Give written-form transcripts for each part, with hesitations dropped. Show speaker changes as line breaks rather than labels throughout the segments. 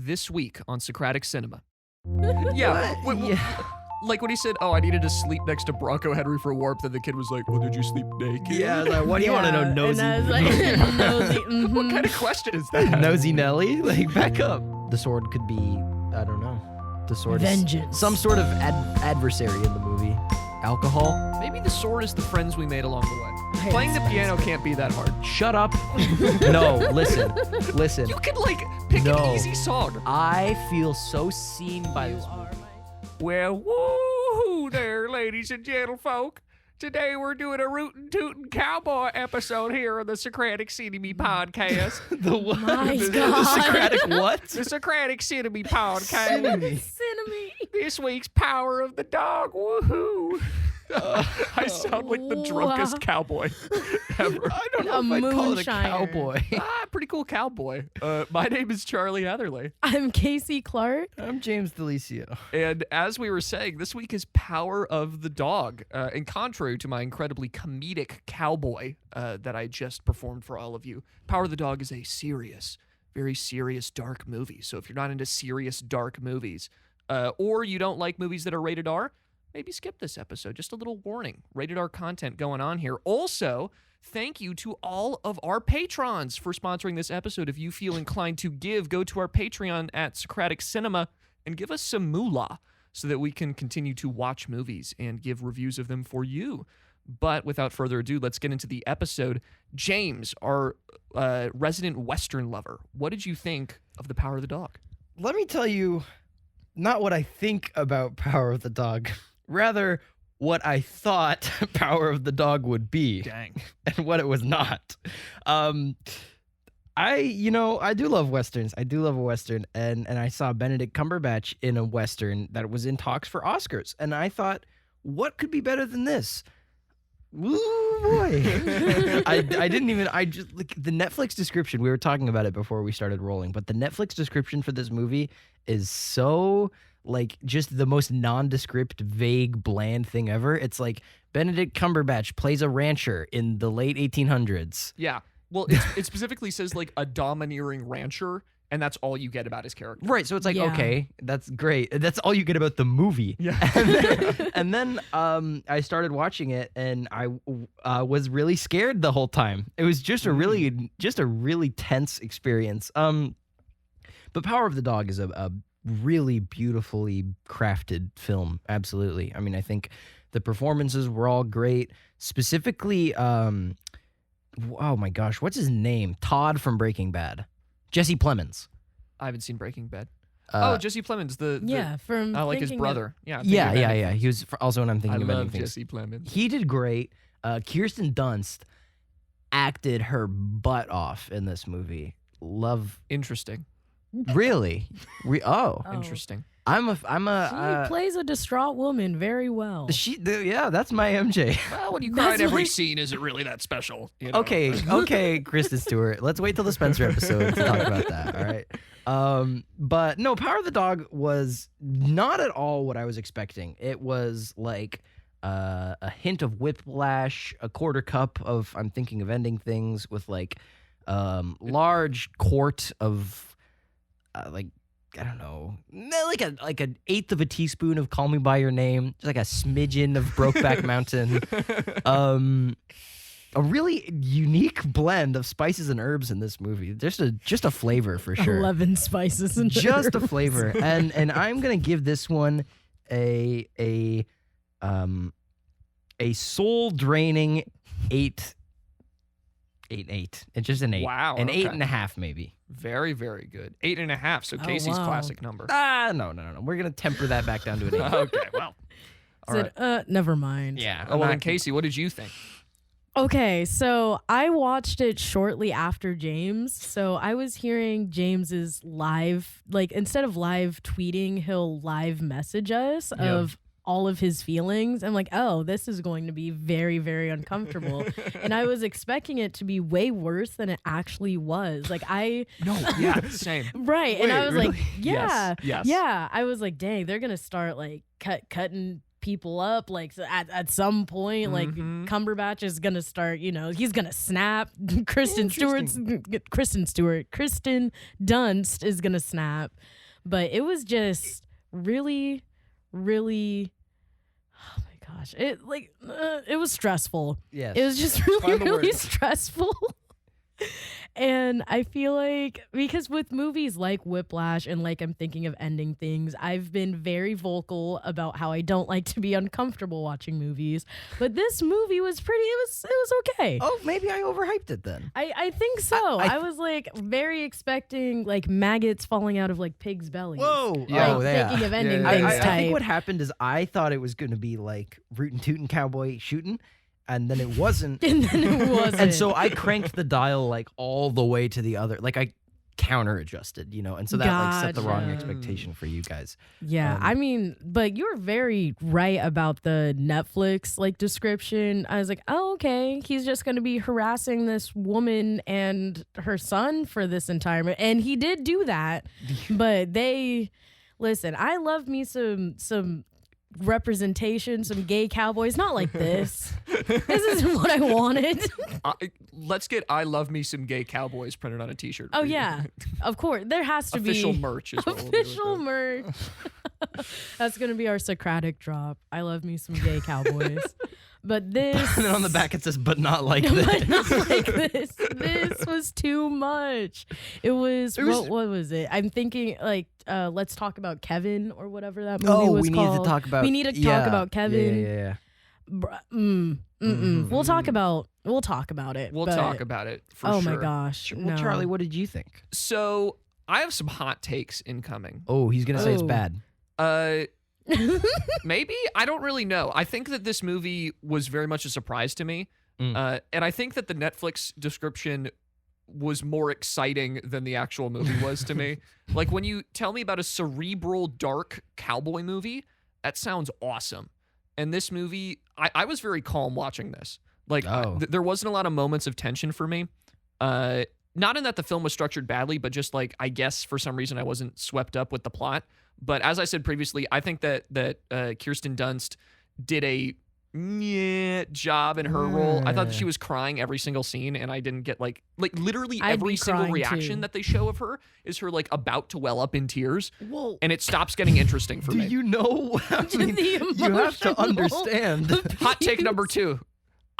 this week on Socratic Cinema. Like when he said, I needed to sleep next to Bronco Henry for warmth, and the kid was like, well, did you sleep naked?
Yeah, I was like, what do you want to know, nosy?
And I was like, nosy.
What kind of question is that?
Nosy Nelly? Like, back up. The sword could be, I don't know. The sword
Vengeance.
is some sort of adversary in the movie. Alcohol?
Maybe the sword is the friends we made along the way. Playing the piano can't be that hard.
Shut up. No, listen.
You could, pick an easy song.
I feel so seen by this movie.
Well, woo there, ladies and gentlefolk. Today we're doing a rootin' tootin' cowboy episode here on the Socratic Cinema podcast.
The what?
My
The
God.
Socratic what?
The Socratic Cinema podcast.
Cinnamon.
This week's Power of the Dog. Woohoo! I sound like the drunkest cowboy ever.
I don't know if I'd call it a cowboy.
Pretty cool cowboy. My name is Charlie Heatherly.
I'm Kasey Clark.
I'm James DeLisio.
And as we were saying, this week is Power of the Dog. And contrary to my incredibly comedic cowboy that I just performed for all of you, Power of the Dog is a serious, very serious, dark movie. So if you're not into serious, dark movies, or you don't like movies that are rated R, maybe skip this episode. Just a little warning. Rated R content going on here. Also, thank you to all of our patrons for sponsoring this episode. If you feel inclined to give, go to our Patreon at Socratic Cinema and give us some moolah so that we can continue to watch movies and give reviews of them for you. But without further ado, let's get into the episode. James, our resident Western lover, what did you think of The Power of the Dog?
Let me tell you, not what I think about Power of the Dog. Rather, what I thought Power of the Dog would be.
Dang.
And what it was not. I do love Westerns. I do love a Western. And I saw Benedict Cumberbatch in a Western that was in talks for Oscars. And I thought, what could be better than this? Woo boy. I just like the Netflix description. We were talking about it before we started rolling, but the Netflix description for this movie is so just the most nondescript, vague, bland thing ever. It's like Benedict Cumberbatch plays a rancher in the late 1800s.
Yeah. Well, it specifically says a domineering rancher, and that's all you get about his character.
Right. So it's okay, that's great. That's all you get about the movie.
Yeah.
And then I started watching it, and I was really scared the whole time. It was just a really tense experience. But Power of the Dog is a really beautifully crafted film. Absolutely. I mean, I think the performances were all great. Specifically, oh my gosh, what's his name? Todd from Breaking Bad. Jesse Plemons.
I haven't seen Breaking Bad. Jesse Plemons,
from
like his brother.
Yeah. He was also when I'm thinking of ending things.
Jesse Plemons.
He did great. Kirsten Dunst acted her butt off in this movie.
Interesting.
Really?
Interesting.
She plays a distraught woman very well.
That's my MJ.
Well, when you cry in every scene, is it really that special? You know?
Okay, Kristen Stewart. Let's wait till the Spencer episode to talk about that. All right. But no, Power of the Dog was not at all what I was expecting. It was like a hint of Whiplash, a quarter cup of I'm Thinking of Ending Things with large quart of I don't know, like an eighth of a teaspoon of Call Me by Your Name, just like a smidgen of Brokeback Mountain. A really unique blend of spices and herbs in this movie. Just a flavor for sure.
11 spices and
just
herbs.
A flavor, and I'm gonna give this one a soul draining 8. It's just an 8.
Wow.
An 8.5 maybe.
Very, very good. 8.5. So Casey's classic number.
No. We're gonna temper that back down to an 8.
Okay, well. All right.
Never mind.
Yeah.
Oh, well, then Kasey, what did you think?
Okay, so I watched it shortly after James. So I was hearing James's live, instead of live tweeting, he'll live message us of all of his feelings. I'm like, oh, this is going to be very, very uncomfortable. And I was expecting it to be way worse than it actually was.
Same.
Right.
Wait,
and I was
really?
like, yeah.
Yes.
Yeah. I was like, dang, they're going to start cutting people up. Like at some point, like Cumberbatch is gonna start. He's gonna snap. Kristen Dunst is gonna snap. But it was just really, really. Oh my gosh! It was stressful.
Yes.
It was just really stressful. And I feel like, because with movies like Whiplash and like I'm thinking of ending things, I've been very vocal about how I don't like to be uncomfortable watching movies. But this movie was it was okay.
Oh, maybe I overhyped it then.
I think so. I was like very expecting like maggots falling out of like pigs' bellies.
Whoa.
Yeah.
Thinking of ending things
I
type.
think what happened is I thought it was going to be like rootin' tootin' cowboy shooting. And then it wasn't.
And then it wasn't.
And so I cranked the dial like all the way to the other. Like I counter adjusted, and so that like set the wrong
Gotcha.
expectation for you guys.
Yeah, I mean, but you're very right about the Netflix like description. I was like, oh, okay, he's just going to be harassing this woman and her son for this entire, and he did do that. But listen, I love me some representation, some gay cowboys, not like this. This isn't what I wanted.
Let's get "I love me some gay cowboys" printed on a T-shirt.
Oh yeah, of course. There has to
official
be
merch. Is what
official
we'll do with
merch. That's gonna be our Socratic drop. I love me some gay cowboys. But this,
And then on the back it says, "But not like
but
this."
not like this. This was too much. It was what was it? I'm thinking like Let's Talk About Kevin or whatever that movie was
we
called.
need to talk about.
We need to talk about Kevin.
Yeah.
We'll talk about it.
We'll talk about it for sure.
Oh my gosh.
Well, Charlie, what did you think?
So I have some hot takes incoming.
Oh, he's gonna say it's
Oh.
bad.
Maybe, I don't really know. I think that this movie was very much a surprise to me, and I think that the Netflix description was more exciting than the actual movie was to me. Like when you tell me about a cerebral, dark cowboy movie, that sounds awesome. And this movie, I was very calm watching this. Like there wasn't a lot of moments of tension for me. Not in that the film was structured badly, but just like, I guess for some reason I wasn't swept up with the plot. But as I said previously, I think that Kirsten Dunst did a job in her role. I thought that she was crying every single scene, and I didn't get like literally every single reaction that they show of her is her like about to well up in tears.
Well,
and it stops getting interesting for me.
Do you know? I mean, you have to understand.
Hot take number 2.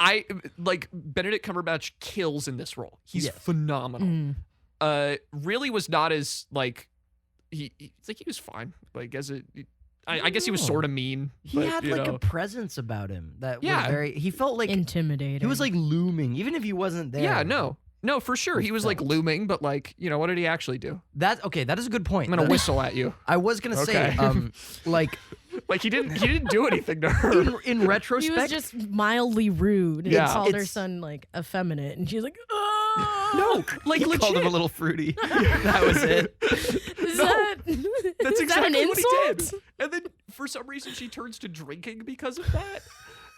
I like Benedict Cumberbatch kills in this role. He's phenomenal. Really was not as like he was fine. Like as a I guess he was sort of mean.
He
but,
had like a presence about him that was very. He felt like
intimidating.
He was like looming, even if he wasn't there.
Yeah, no, for sure. He was like looming, but like what did he actually do?
That is a good point.
I'm gonna whistle at you.
I was gonna say, like
he didn't do anything to her.
In retrospect,
he was just mildly rude.
Yeah.
And called her son like effeminate, and she's like, oh.
No, like
he
legit.
called him a little fruity. That was it.
That's exactly
an
what he
insult?
did. And then for some reason she turns to drinking because of that.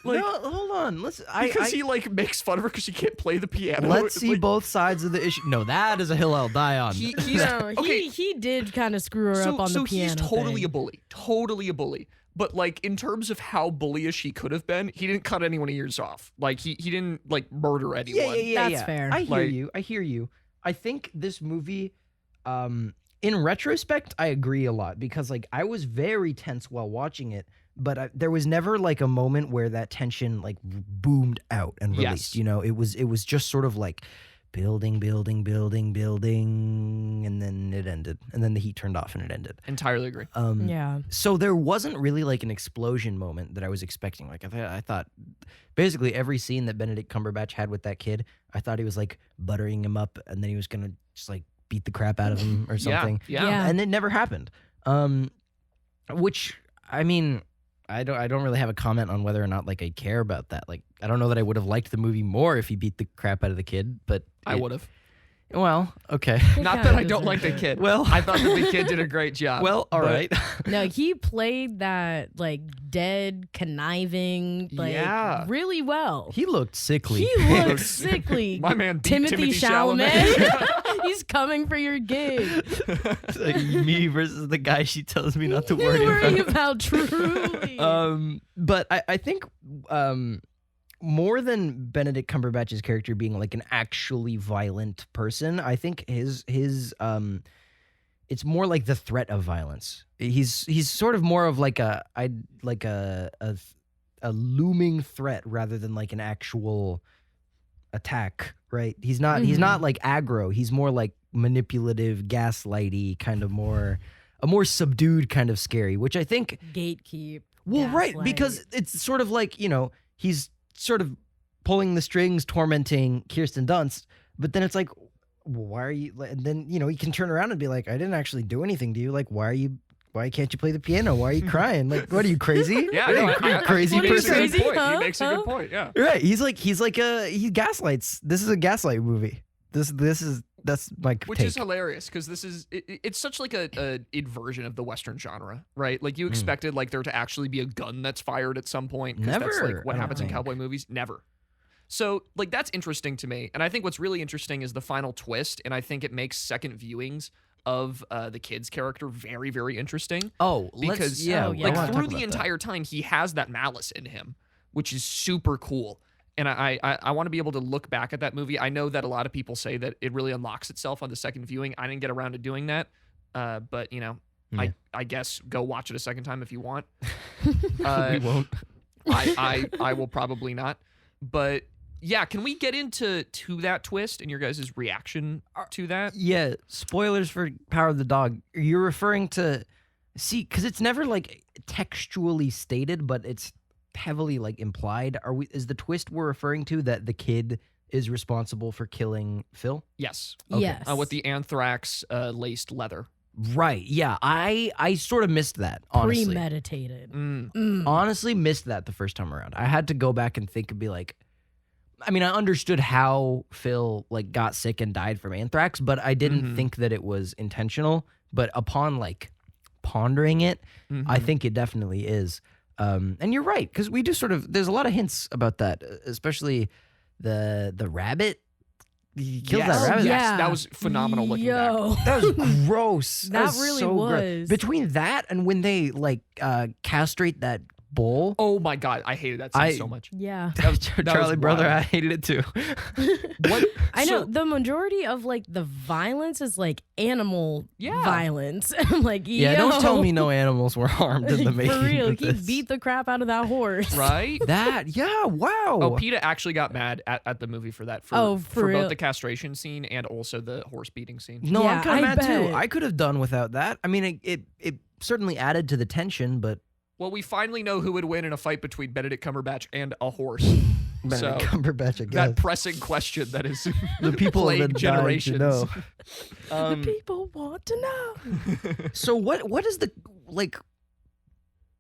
Like,
no, hold on.
Because he like makes fun of her because she can't play the piano.
Let's see both sides of the issue. No, that is a hill I'll die on.
He did kind of screw her up on the piano.
So he's totally
thing.
a bully. Totally a bully. But like in terms of how bullyish he could have been, he didn't cut anyone's ears off. Like he didn't like murder anyone.
Yeah.
That's fair.
I hear you. I think this movie, in retrospect, I agree a lot because like I was very tense while watching it, but there was never like a moment where that tension like boomed out and released.
Yes.
It was just sort of like building, and then it ended, and then the heat turned off and it ended.
Entirely agree.
Yeah.
So there wasn't really like an explosion moment that I was expecting. Like I thought basically every scene that Benedict Cumberbatch had with that kid, I thought he was like buttering him up and then he was gonna just like beat the crap out of him or something.
Yeah.
And it never happened. Which I mean, I don't really have a comment on whether or not like I care about that. Like I don't know that I would have liked the movie more if he beat the crap out of the kid, but
I would have.
Well, okay.
Not that I don't like the kid.
Well,
I thought that the kid did a great job.
Well, all right.
No, he played that like dead, conniving, like really well.
He looked sickly.
He looked sickly.
My man beat
Timothy Chalamet. He's coming for your gig.
It's like me versus the guy she tells me not to
Don't worry
worry about.
about truly.
But I think more than Benedict Cumberbatch's character being like an actually violent person, I think his it's more like the threat of violence. He's sort of more of like a looming threat rather than like an actual attack, right? He's not like aggro. He's more like manipulative, gaslighty, kind of a more subdued kind of scary, which I think
Gatekeep.
well, right,
gaslight.
because it's sort of like, he's sort of pulling the strings, tormenting Kirsten Dunst, but then it's like, well, why are you, and then, he can turn around and be like, I didn't actually do anything to you. Like, why can't you play the piano? Why are you crying? Like, what are you, crazy?
Yeah,
What
no,
are you,
I-
crazy
he makes
person?
a good
Crazy,
point.
huh?
He makes a good point. Yeah.
Right. He gaslights. This is a gaslight movie. That's my
Which
take.
is hilarious because this is it's such like a inversion of the Western genre, right? Like you expected like there to actually be a gun that's fired at some point. 'Cause that's
Never,
like what
I don't
happens in
think.
cowboy movies. Never. So like that's interesting to me, and I think what's really interesting is the final twist, and I think it makes second viewings of the kid's character very, very interesting.
Oh,
Because
yeah.
like
I wanna
through
talk
the
about that.
entire time he has that malice in him, which is super cool. And I want to be able to look back at that movie. I know that a lot of people say that it really unlocks itself on the second viewing. I didn't get around to doing that, but I guess go watch it a second time if you want.
we won't.
I will probably not. But yeah, can we get into that twist and your guys' reaction to that?
Yeah, spoilers for Power of the Dog. You're referring to, because it's never like textually stated, but it's heavily like implied. Is the twist we're referring to that the kid is responsible for killing Phil?
Yes.
Yes.
With the anthrax laced leather.
Right. Yeah. I sort of missed that, honestly.
Premeditated.
Honestly missed that the first time around. I had to go back and think and be like, I mean, I understood how Phil like got sick and died from anthrax, but I didn't think that it was intentional. But upon like pondering it, I think it definitely is. And you're right, because we do sort of, there's a lot of hints about that, especially the rabbit. He kills
Yes.
that rabbit.
Yeah.
Yes, that was phenomenal looking back.
Yo.
That was gross.
That
was
really
so gross.
was.
Between that and when they like castrate that bull.
Oh my god, I hated that scene so much.
Yeah.
Charlie, brother,
wild.
I hated it too.
What?
I know
So-
the majority of like the violence is like animal
Yeah.
violence. I'm like,
Yeah, don't tell me no animals were harmed in the making
For real,
of
he
this.
beat the crap out of that horse.
Right?
That, yeah, wow.
Oh, PETA actually got mad at the movie for that.
Oh,
for
for real?
both the castration scene and also the horse beating scene.
No,
Yeah,
I'm kind
I
of mad too.
bet.
I could have done without that. I mean, it certainly added to the tension, but
Well, we finally know who would win in a fight between Benedict Cumberbatch and a horse.
Benedict
So,
Cumberbatch, I guess.
that pressing question that is
The people that
plagued
died
generations.
to know.
The people want to know.
So what is the like?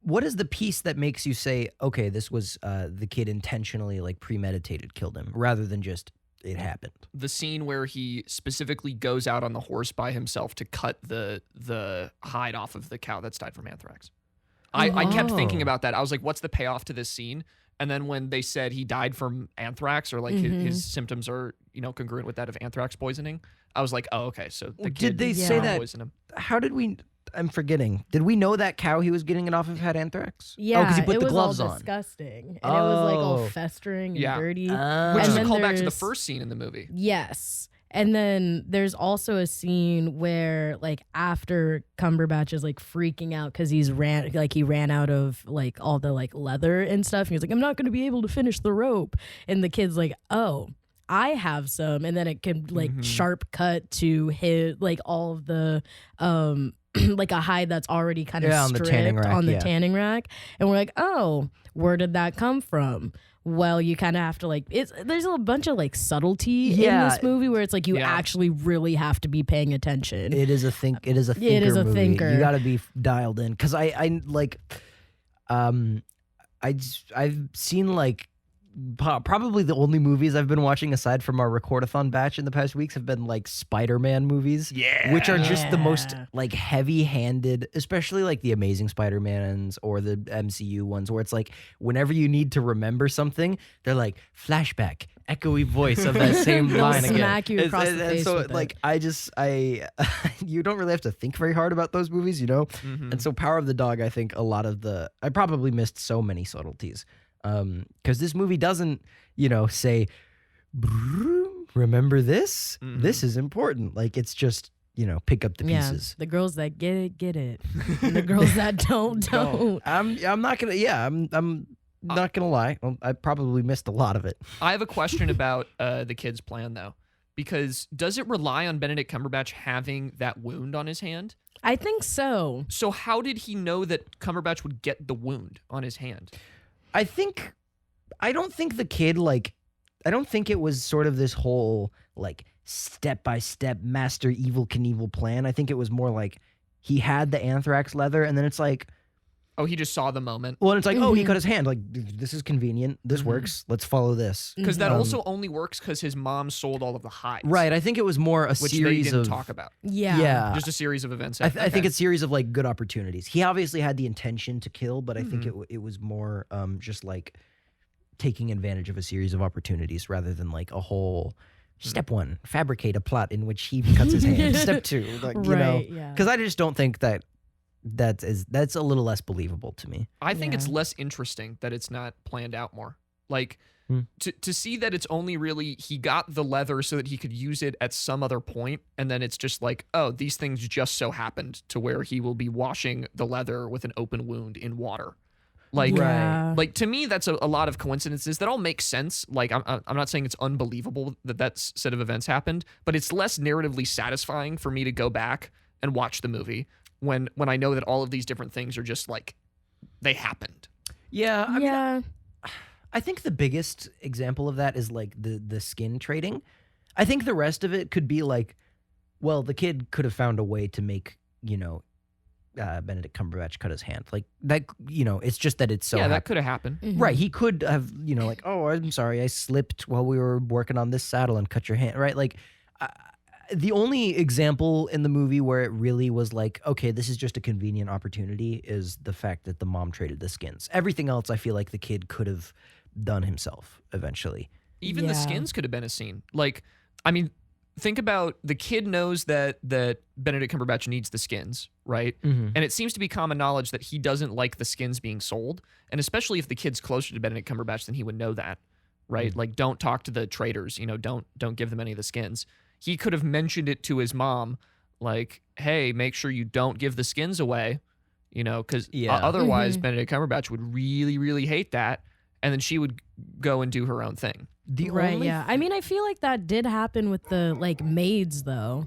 What is the piece that makes you say, okay, this was the kid intentionally like premeditated killed him, rather than just it happened?
The scene where he specifically goes out on the horse by himself to cut the hide off of the cow that's died from anthrax. I kept thinking about that. I was like, what's the payoff to this scene? And then when they said he died from anthrax, or like his symptoms are, congruent with that of anthrax poisoning, I was like, oh, okay. So the
Did
kid
they say that?
poisoned him.
How did we? I'm forgetting. Did we know that cow he was getting it off of had anthrax?
Yeah,
because he put
it
the
was
gloves
all
on.
disgusting, and it was like all
Oh.
festering and
Yeah.
dirty.
Which
And
is a
then
callback to the
there's-
first scene in the movie.
Yes. And then there's also a scene where like after Cumberbatch is like freaking out because he ran out of like all the like leather and stuff. And he's like, I'm not going to be able to finish the rope. And the kid's like, oh, I have some. And then it can like sharp cut to his like all of the like a hide that's already kind of
Yeah, on the
stripped
tanning rack,
on the
yeah.
tanning rack. And we're like, oh, where did that come from? Well, you kind of have to like there's a bunch of like subtlety in
Yeah.
this movie where it's like you
Yeah.
actually really have to be paying attention.
It is a think. It is a thinker.
It is a
movie.
thinker.
You got to be dialed in because I've seen like probably the only movies I've been watching aside from our recordathon batch in the past weeks have been like Spider-Man movies, which are just the most like heavy-handed, especially like the Amazing Spider-Mans or the MCU ones, where it's like whenever you need to remember something, they're like flashback, echoey voice of that same
They'll
line again.
smack you across the face
so
with
like I you don't really have to think very hard about those movies, you know. And so Power of the Dog, I think I probably missed so many subtleties. Because this movie doesn't, say, remember this? This is important. Like, it's just, pick up the pieces.
The girls that get it, get it. And the girls that don't.
I'm not gonna. I'm not gonna lie. I probably missed a lot of it.
I have a question about the kid's plan though, because does it rely on Benedict Cumberbatch having that wound on his hand?
I think so.
So how did he know that Cumberbatch would get the wound on his hand?
I don't think the kid, I don't think it was sort of this whole, step-by-step Master Evil Knievel plan. I think it was more like he had the anthrax leather, and then it's like...
Oh, he just saw the moment.
Well, and it's like, oh, he cut his hand. Like, this is convenient. This works. Let's follow this.
Because that also only works because his mom sold all of the hides.
Right. I think it was more a
which
series
they didn't
of...
talk about.
Yeah.
Just a series of events.
I think it's a series of, good opportunities. He obviously had the intention to kill, but I think it was more just, taking advantage of a series of opportunities rather than, a whole... Step 1, fabricate a plot in which he cuts his hand. Step 2, because I just don't think that's a little less believable to me.
I think it's less interesting that it's not planned out more. To see that it's only really he got the leather so that he could use it at some other point, and then it's just like, oh, these things just so happened to where he will be washing the leather with an open wound in water. To me, that's a lot of coincidences that all make sense. I'm not saying it's unbelievable that set of events happened, but it's less narratively satisfying for me to go back and watch the movie when I know that all of these different things are just they happened.
Yeah. I mean, I think the biggest example of that is the skin trading. I think the rest of it could be the kid could have found a way to make, Benedict Cumberbatch cut his hand. It's just that it's so...
Yeah, that could have happened.
Mm-hmm.
Right, he could have, oh, I'm sorry, I slipped while we were working on this saddle and cut your hand, right? The only example in the movie where it really was okay, this is just a convenient opportunity is the fact that the mom traded the skins. Everything else, I feel like the kid could have done himself eventually.
Even the skins could have been a scene. Think about the kid knows that Benedict Cumberbatch needs the skins, right?
Mm-hmm.
And it seems to be common knowledge that he doesn't like the skins being sold. And especially if the kid's closer to Benedict Cumberbatch, then he would know that, right?
Mm-hmm.
Don't talk to the traders, don't give them any of the skins. He could have mentioned it to his mom, hey, make sure you don't give the skins away, because otherwise Benedict Cumberbatch would really, really hate that. And then she would go and do her own thing.
I mean, I feel like that did happen with the maids, though.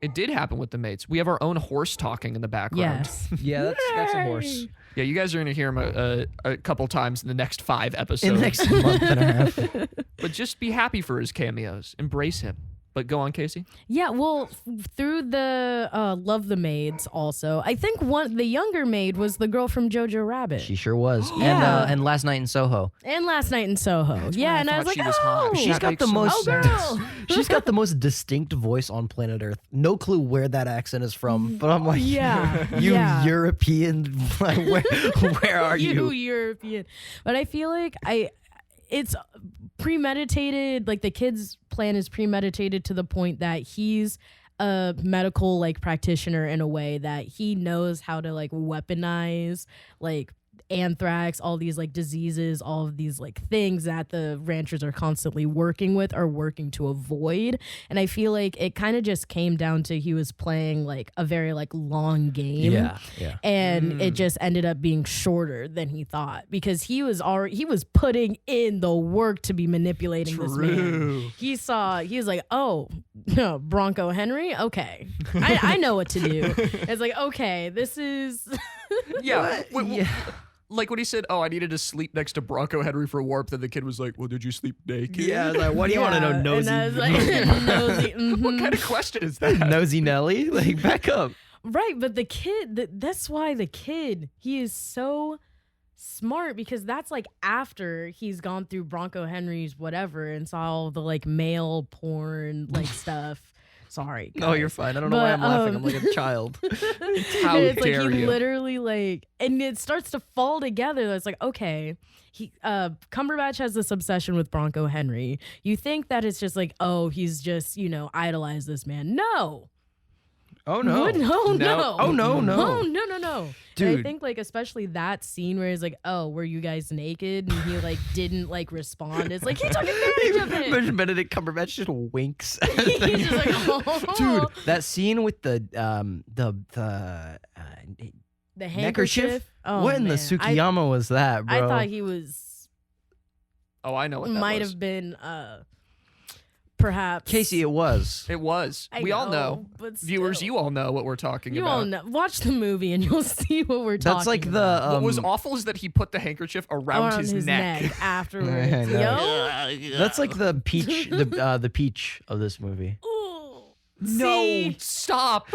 It did happen with the maids. We have our own horse talking in the background.
Yes.
Yeah, that's a horse.
Yeah, you guys are going to hear him a couple times in the next 5 episodes.
In the next month and a half.
But just be happy for his cameos. Embrace him. But go on, Kasey.
Yeah, well, through the Love the Maids also. I think the younger maid was the girl from Jojo Rabbit.
She sure was.
Yeah.
And Last Night in Soho.
And Last Night in Soho.
That's
yeah,
why
and I was
thought
like,
she was hot.
She's
That
got
makes
the
so
most
much sense.
she's got the most distinct voice on planet Earth. No clue where that accent is from, but I'm like,
Yeah.
you
Yeah.
European, where are you?
You European. But I feel like it's premeditated, the kid's plan is premeditated to the point that he's a medical practitioner in a way that he knows how to weaponize anthrax, all these diseases, all of these things that the ranchers are constantly working to avoid. And I feel like it kind of just came down to he was playing a very long game.
Yeah.
And it just ended up being shorter than he thought because he was putting in the work to be manipulating this man. He was like, oh, Bronco Henry? Okay. I know what to do. It's like, okay, this is
Yeah. Like when he said, oh, I needed to sleep next to Bronco Henry for warmth, then the kid was like, well, did you sleep naked?
Yeah, I was like, what do you want to know, nosy?
And I was like, nosy.
What kind of question is that?
Nosy Nelly? Back up.
Right, but the kid, that's why the kid, he is so smart because that's like after he's gone through Bronco Henry's whatever and saw all the like male porn like stuff. Sorry.
No, you're
guys.
fine. I don't know why I'm laughing. I'm like a child.
How
It's
dare
like he
you.
literally like, and it starts to fall together. It's like, okay, Cumberbatch has this obsession with Bronco Henry. You think that it's just like, oh, he's just, idolized this man. No.
Oh no.
No.
Oh no, no.
Oh, no.
Dude.
And I think like especially that scene where he's like, oh, were you guys naked? And he like didn't like respond. It's like he took advantage of it.
Imagine Benedict Cumberbatch just winks.
He's just like, oh.
Dude, that scene with the
handkerchief. Oh,
what in the
man.
Sukiyama was that, bro?
I thought he was
Oh, I know what that
might
was.
have been perhaps
Casey, it was.
It was.
I
We all know.
but
Viewers,
still.
you all know what we're talking
You
about.
all know. Watch the movie and you'll see what we're talking
That's like
about.
the
What was awful is that he put the handkerchief around his neck.
afterwards.
I know.
Yo.
That's like the peach, the peach of this movie.
Ooh.
No,
See?
stop.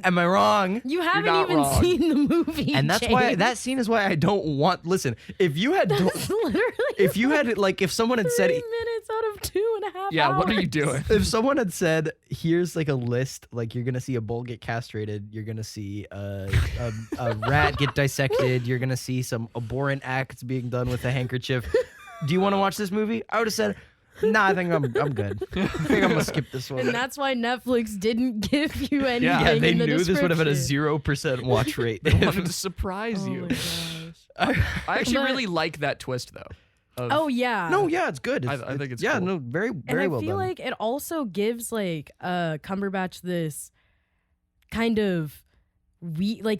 Am I wrong?
You haven't
not
even
wrong.
seen the movie.
And that's
James.
why that scene is why I don't want. Listen, if you had,
That's literally
if you had like, if someone had
3
said,
minutes out of 2.5
Yeah,
hours.
what are you doing?
if someone had said, here's like a list, like you're gonna see a bull get castrated, you're gonna see a rat get dissected, you're gonna see some abhorrent acts being done with a handkerchief. Do you want to watch this movie? I would have said, nah, I think I'm good. I think I'm gonna skip this one.
And that's why Netflix didn't give you anything.
Yeah,
Yeah, they
in the
knew this would have had a
description.
0% watch rate.
They wanted to surprise
Oh
you.
my gosh.
I actually
But-
really like that twist, though. of-
Oh yeah.
No, yeah, it's good.
I think it's
yeah,
cool.
no, very
And
very
I
well
feel
done.
like it also gives like Cumberbatch this kind of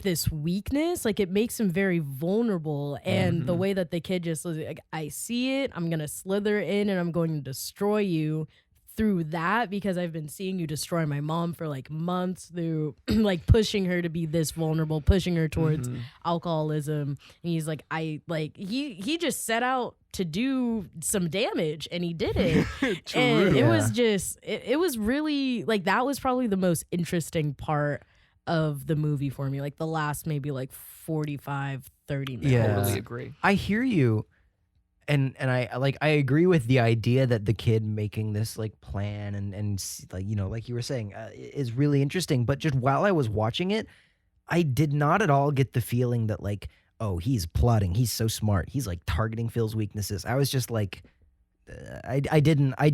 this weakness. Like it makes him very vulnerable. And the way that the kid just like, I see it, I'm gonna slither in and I'm going to destroy you through that because I've been seeing you destroy my mom for like months through like pushing her to be this vulnerable, pushing her towards alcoholism. And he's like, he just set out to do some damage and he did it. And it was just, it was really like, that was probably the most interesting part of the movie for me. Like the last maybe like 45, 30 minutes.
Yeah.
Totally agree.
I hear you. And I agree with the idea that the kid making this like plan and like like you were saying is really interesting. But just while I was watching it, I did not at all get the feeling that like, oh, he's plotting, he's so smart, he's like targeting Phil's weaknesses. I was just like, I didn't I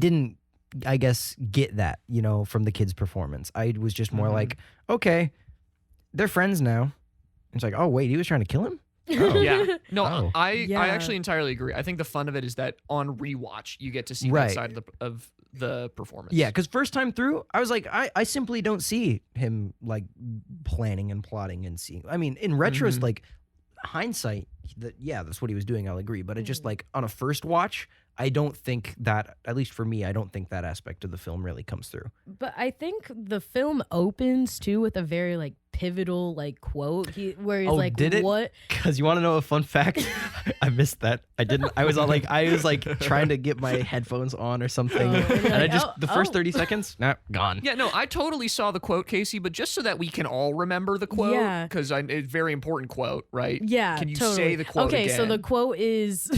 guess get that from the kid's performance. I was just more like, okay, they're friends now. It's like, oh wait, he was trying to kill him. Oh.
Yeah. No,
Oh.
I
Yeah.
actually entirely agree. I think the fun of it is that on rewatch you get to see
Right.
that side of the performance.
Yeah, because first time through, I was like, I simply don't see him like planning and plotting and seeing. I mean, in retrospect, like hindsight, that's what he was doing. I'll agree, but it just like on a first watch, I don't think that, at least for me, I don't think that aspect of the film really comes through.
But I think the film opens too with a very like pivotal like quote where he's
Oh,
like,
did it?
what?
Because you want to know a fun fact? I missed that. I didn't. I was like trying to get my headphones on or something,
Oh, and you're
and I
like,
just
oh,
the first
oh.
30 seconds, nah, gone.
Yeah, no, I totally saw the quote, Casey, but just so that we can all remember the quote,
Yeah.
because it's a very important quote, right?
Yeah,
Can you
totally.
say the quote
Okay, so
again?
the quote is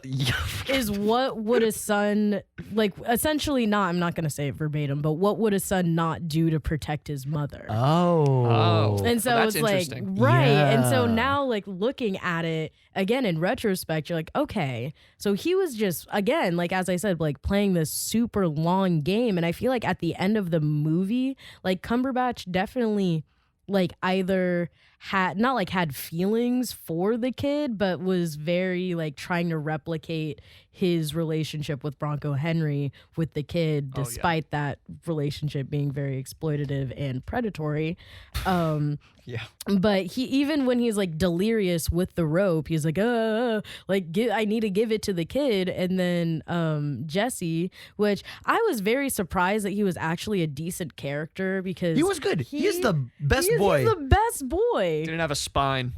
Yeah.
is what would a son like essentially not I'm not gonna say it verbatim, but what would a son not do to protect his mother?
Oh.
And so
Well, that's
it's like,
interesting.
right. And so
Yeah.
now, like, looking at it again in retrospect, you're like, okay. So he was just, again, like, as I said, like, playing this super long game. And I feel like at the end of the movie, like, Cumberbatch definitely, like, either had feelings for the kid, but was very, like, trying to replicate his relationship with Bronco Henry with the kid,
Oh, yeah.
despite that relationship being very exploitative and predatory.
Yeah.
But he, even when he's like delirious with the rope, he's like, I need to give it to the kid. And then Jesse, which I was very surprised that he was actually a decent character because
He was good. He is the best boy.
He's the best boy.
Didn't have a spine.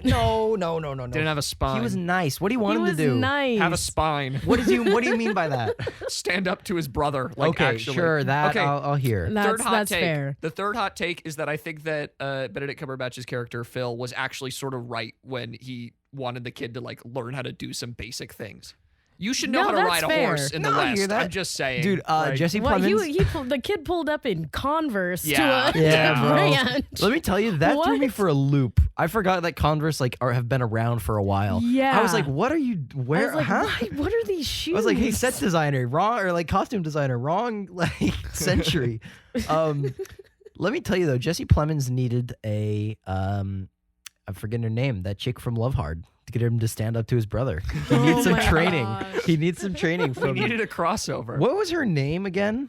No.
Didn't have a spine.
He was nice. What do you want
He
him
was
to do?
nice.
Have a spine.
What do you mean by that?
Stand up to his brother. Like,
okay,
actually.
sure, that
Okay.
I'll hear.
Third hot
That's
take.
fair.
The third hot take is that I think that Benedict Cumberbatch's character Phil was actually sort of right when he wanted the kid to like learn how to do some basic things. You should know
No,
how to
that's
ride a
fair.
horse in the
No, I hear
West.
that.
I'm just saying.
Dude,
like,
Jesse
Well,
Plemons.
the kid pulled up in Converse
Yeah.
to a
Yeah, bro.
ranch.
Let me tell you, that threw me
What?
for a loop. I forgot that Converse have been around for a while.
Yeah.
I was like, what are you
I
where
was like,
huh?
what are these shoes?
I was like, hey, set designer, wrong, or like costume designer, wrong like century. Let me tell you though, Jesse Plemons needed a I'm forgetting her name, that chick from Love Hard, to get him to stand up to his brother. He
Oh
needs some
my
training.
gosh.
He needs some training
we
from
needed a crossover.
What was her name again?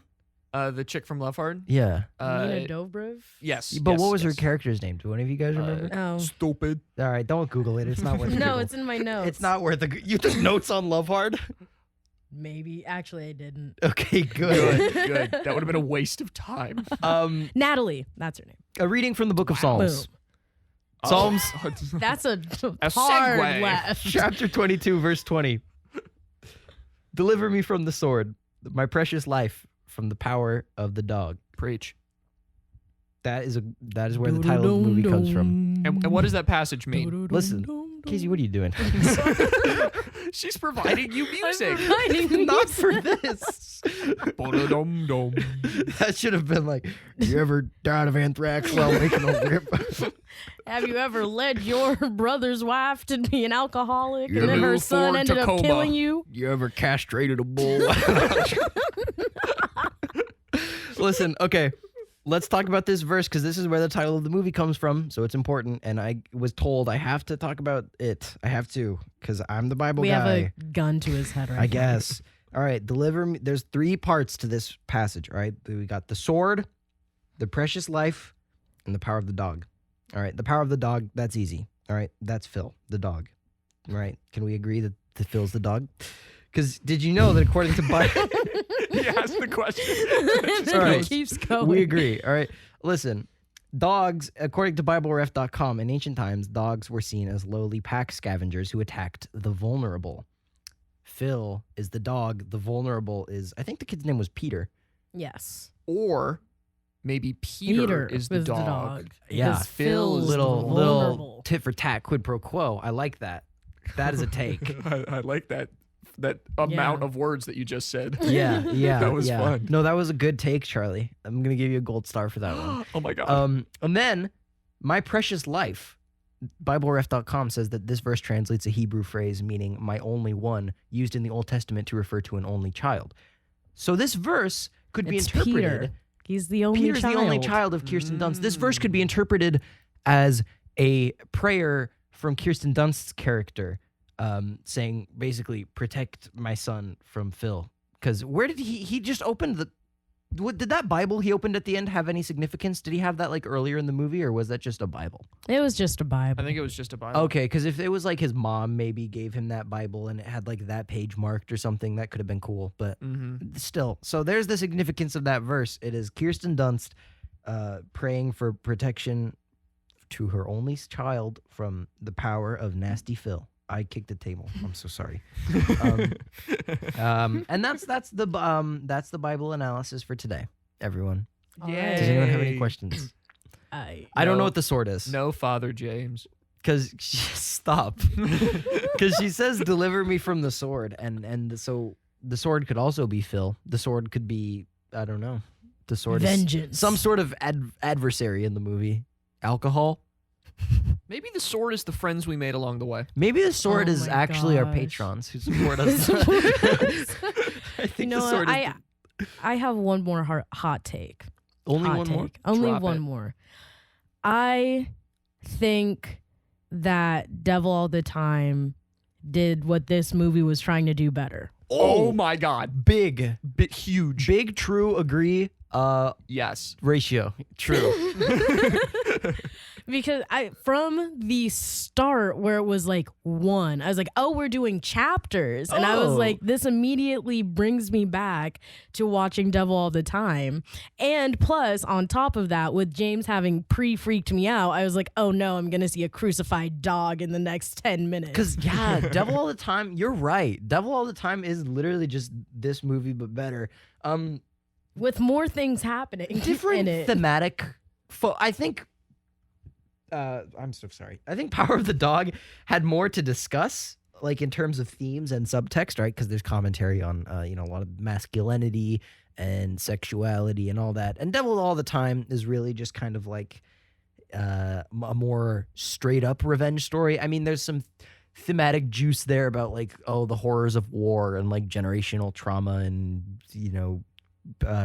The chick from Love Hard?
Yeah.
Nina Dobrev.
Yes.
But
yes,
what was her
yes.
character's name? Do any of you guys remember?
Oh.
Stupid.
All right, don't Google it. It's not worth it.
No, it's in my notes.
It's not worth it. You took notes on Love Hard?
Maybe. Actually, I didn't.
Okay, good.
Good, good. That would have been a waste of time.
Natalie. That's her name.
A reading from the Book of Psalms.
Boom.
Psalms
That's a
A
hard
segue.
left.
chapter 22, verse 20. Deliver me from the sword, my precious life from the power of the dog.
Preach.
That is where the title of the movie comes from.
And what does that passage mean?
Listen, Kasey, what are you doing?
She's providing you music.
Not for this.
Ba-da-dum-dum.
That should have been like, you ever died of anthrax while making a whip?
Have you ever led your brother's wife to be an alcoholic
You
and then
ever
her
moved
son
forward
ended up
Tacoma?
killing you?
You ever castrated a bull? Listen, okay. Let's talk about this verse because this is where the title of the movie comes from, so it's important. And I was told I have to talk about it. I have to because I'm the Bible
We
guy.
have a gun to his head right
I
now.
guess. All right, deliver me. There's 3 parts to this passage. All right, we got the sword, the precious life, and the power of the dog. All right, the power of the dog. That's easy. All right, that's Phil, the dog. All right, can we agree that Phil's the dog? Because did you know that according to Bible,
He asked the question.
All
right.
It keeps going.
we agree. All right, listen. Dogs, according to BibleRef.com, in ancient times, dogs were seen as lowly pack scavengers who attacked the vulnerable. Phil is the dog. The vulnerable is, I think the kid's name was Peter.
Yes.
Or maybe Peter is the
was
dog.
Yeah.
Because Phil is
Little
vulnerable.
tit for tat, quid pro quo. I like that. That is a take.
I like that amount
Yeah.
of words that you just said.
Yeah, yeah.
That was
yeah.
fun.
No, that was a good take, Charlie. I'm gonna give you a gold star for that one.
Oh my god.
And then, my precious life. BibleRef.com says that this verse translates a Hebrew phrase meaning "my only one," used in the Old Testament to refer to an only child. So this verse could be
It's
interpreted.
Peter. He's the only
Peter's
child.
the only child of Kirsten Dunst. This verse could be interpreted as a prayer from Kirsten Dunst's character, saying basically, "Protect my son from Phil." Because where did he just opened the? Did that Bible he opened at the end have any significance? Did he have that like earlier in the movie, or was that just a Bible?
It was just a Bible.
I think it was just a Bible.
Okay, because if it was like his mom maybe gave him that Bible and it had like that page marked or something, that could have been cool. But still, so there's the significance of that verse. It is Kirsten Dunst praying for protection to her only child from the power of nasty Phil. I kicked the table. I'm so sorry. And that's the Bible analysis for today, everyone.
Yay.
Does anyone have any questions? I don't know
No.
what the sword is.
No, Father James.
Because stop. Because she says, "Deliver me from the sword," and so the sword could also be Phil. The sword could be, I don't know. The sword is
Vengeance.
some sort of adversary in the movie. Alcohol.
Maybe the sword is the friends we made along the way.
Maybe the sword
Oh
is
my
actually our
gosh.
patrons who support us.
Support us.
I think
You know
the
what?
sword is
I have one more hot take.
only
Hot
one more.
take. Only
Drop
one
it.
more. I think that Devil All the Time did what this movie was trying to do better.
Oh my god.
Big,
Huge.
big, true, agree.
Yes.
Ratio, true.
Because from the start where it was like 1, I was like, oh, we're doing chapters. And I was
Oh.
like, this immediately brings me back to watching Devil All the Time. And plus, on top of that, with James having pre-freaked me out, I was like, oh no, I'm going to see a crucified dog in the next 10 minutes.
Because, yeah, Devil All the Time, you're right. Devil All the Time is literally just this movie, but better.
With more things happening
Different
in it.
thematic. I think I'm so sorry. I think Power of the Dog had more to discuss, like in terms of themes and subtext, right? Because there's commentary on, a lot of masculinity and sexuality and all that. And Devil All the Time is really just kind of like a more straight up revenge story. I mean, there's some thematic juice there about like, the horrors of war and like generational trauma and,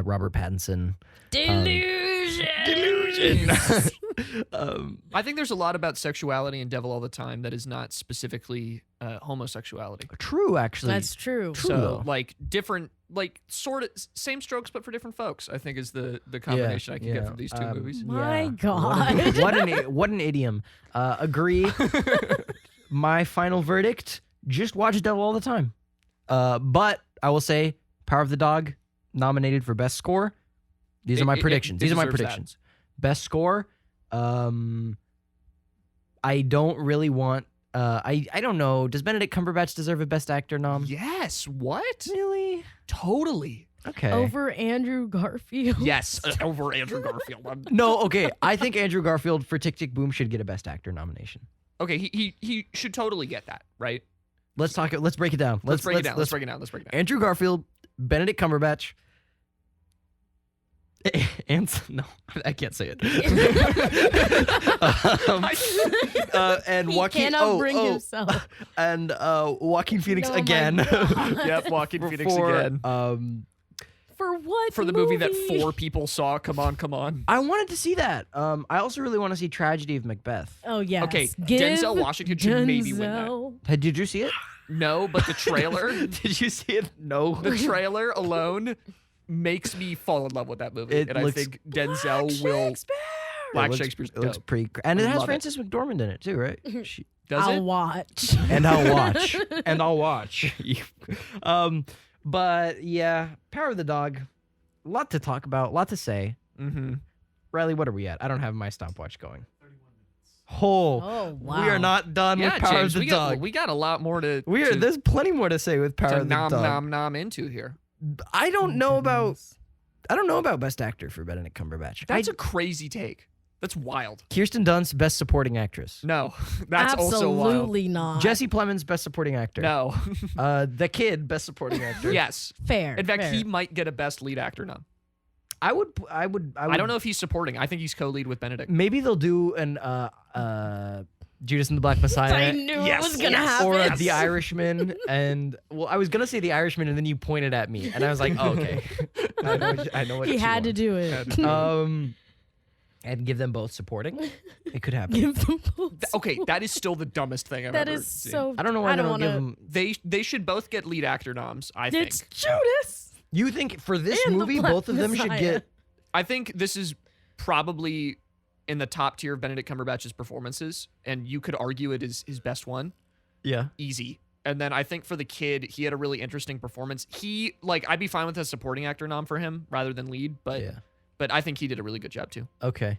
Robert Pattinson. Delusion.
I think there's a lot about sexuality in Devil All the Time that is not specifically homosexuality.
True, actually.
That's true.
True,
So
though.
like different, like sort of same strokes but for different folks, I think is the combination I can get from these two movies.
My God.
What an idiom. Agree. My final verdict, just watch Devil All the Time. But I will say Power of the Dog nominated for best score. These are my predictions. These are my predictions. Best score. I don't really want. I don't know. Does Benedict Cumberbatch deserve a Best Actor nom?
Yes. What?
Really?
Totally.
Okay.
Over Andrew Garfield.
Yes. Over Andrew Garfield.
No. Okay. I think Andrew Garfield for Tick Tick Boom should get a Best Actor nomination.
Okay. He should totally get that, right?
Let's talk. Let's break it down.
Let's break it down. Let's break it down.
Andrew Garfield, Benedict Cumberbatch. And no, I can't say it. And
He
Joaquin
cannot bring himself.
and Joaquin Phoenix
Oh my
again.
God.
Yep. Joaquin Phoenix
For,
again.
For what?
For the movie that 4 people saw. Come on.
I wanted to see that. I also really want to see Tragedy of Macbeth.
Oh yes.
Okay,
Give
Denzel Washington should maybe win that.
Denzel.
Hey, did you see it?
No, but the trailer,
Did you see it? No.
the trailer alone makes me fall in love with that movie,
It
and I
looks-
think Denzel will. Black Shakespeare's
It looks
dope.
pretty. And it has
Love it.
Frances McDormand in it too, right?
Does
I'll
it?
watch.
And I'll watch. And I'll watch. But yeah, Power of the Dog. A lot to talk about. A lot to say.
Mm-hmm.
Riley, what are we at? I don't have my stopwatch going. Oh,
Oh wow.
we are not done
Yeah,
with Power
James,
of the Dog.
we got a lot more to.
There's plenty more to say with Power
to
of the
nom
Dog.
nom into here.
I don't know about Best Actor for Benedict Cumberbatch.
That's a crazy take. That's wild.
Kirsten Dunst, Best Supporting Actress.
No, that's also wild.
Absolutely not.
Jesse Plemons, Best Supporting Actor.
No.
The Kid, Best Supporting Actor.
Yes.
Fair.
In fact,
fair.
he might get a Best Lead Actor nom.
I would.
I don't know if he's supporting. I think he's co-lead with Benedict.
Maybe they'll do an Judas and the Black Messiah.
I knew
Yes,
it was gonna
yes.
happen.
Or The Irishman, and I was gonna say The Irishman, and then you pointed at me, and I was like, oh, okay, I know what
He
you
had to
want.
do it.
And give them both supporting. It could happen.
Give them both.
Okay, that is still the dumbest thing I've
That
ever
is
seen.
so.
I don't know why they don't
wanna,
give them.
They should both get lead actor noms, I think.
It's Judas.
You think for this
And the
movie,
Black
both of them should
Messiah.
get?
I think this is probably in the top tier of Benedict Cumberbatch's performances, and you could argue it is his best one.
Yeah.
Easy. And then I think for the Kid, he had a really interesting performance. I'd be fine with a supporting actor nom for him rather than lead, but
Yeah.
but I think he did a really good job too.
Okay.